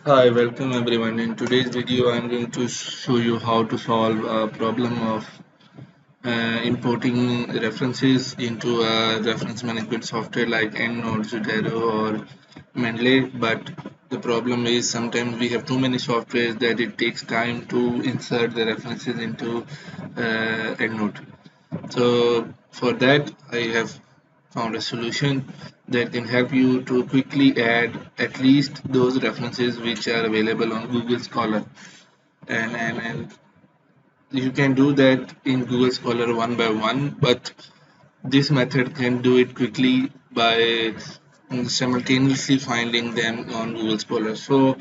Hi, welcome everyone. In today's video, I'm going to show you how to solve a problem of importing references into a reference management software like endnote, zotero, or mendeley. But the problem is sometimes we have too many softwares that it takes time to insert the references into endnote. So for that, I have found a solution that can help you to quickly add at least those references which are available on Google Scholar. And you can do that in Google Scholar one by one, but this method can do it quickly by simultaneously finding them on Google Scholar. So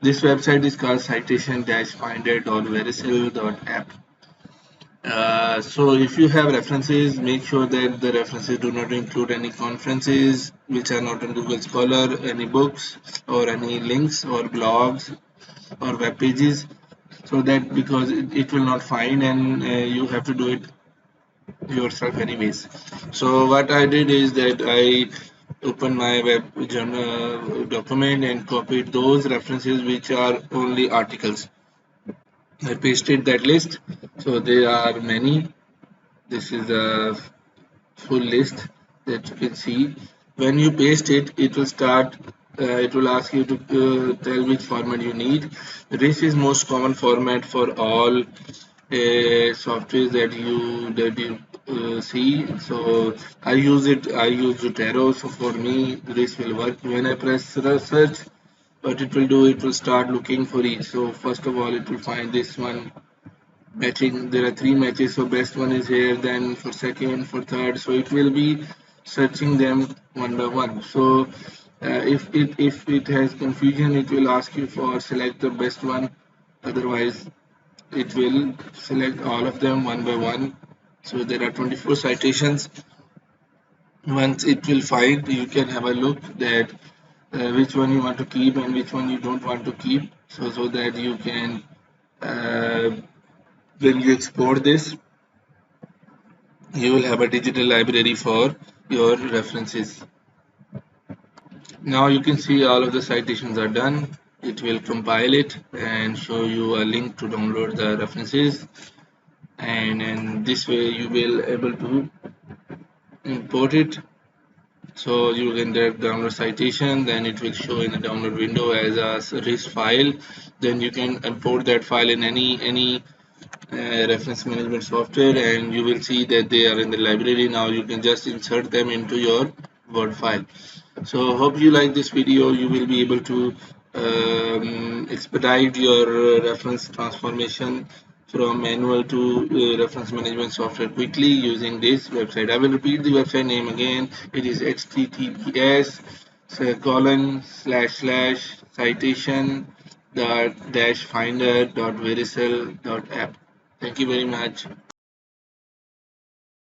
this website is called citation-finder.verisl.app. So if you have references, make sure that the references do not include any conferences which are not on Google Scholar, any books or any links or blogs or web pages, so that because it will not find and you have to do it yourself anyways. So what I did is that I opened my web journal document and copied those references which are only articles. I pasted that list, so there are many. This is a full list that you can see. When you paste it, it will start. It will ask you to tell which format you need. This is most common format for all softwares that you see. So I use it. I use Zotero. So for me, this will work. When I press search, what it will do, it will start looking for each. So first of all, it will find this one matching. There are three matches, so best one is here, then for second, for third, so it will be searching them one by one. So if it has confusion, it will ask you for select the best one. Otherwise it will select all of them one by one. So there are 24 citations. Once it will find, you can have a look that which one you want to keep and which one you don't want to keep, so that you can uh, when you export this, you will have a digital library for your references. Now you can see all of the citations are done. It will compile it and show you a link to download the references, and this way you will able to import it. So you can download citation, then it will show in the download window as a RIS file. Then you can import that file in any reference management software, and you will see that they are in the library. Now you can just insert them into your Word file. So hope you like this video. You will be able to expedite your reference transformation from manual to reference management software quickly using this website. I will repeat the website name again. It is https colon slash slash citation dot dash finder dot verisl dot app. Thank you very much.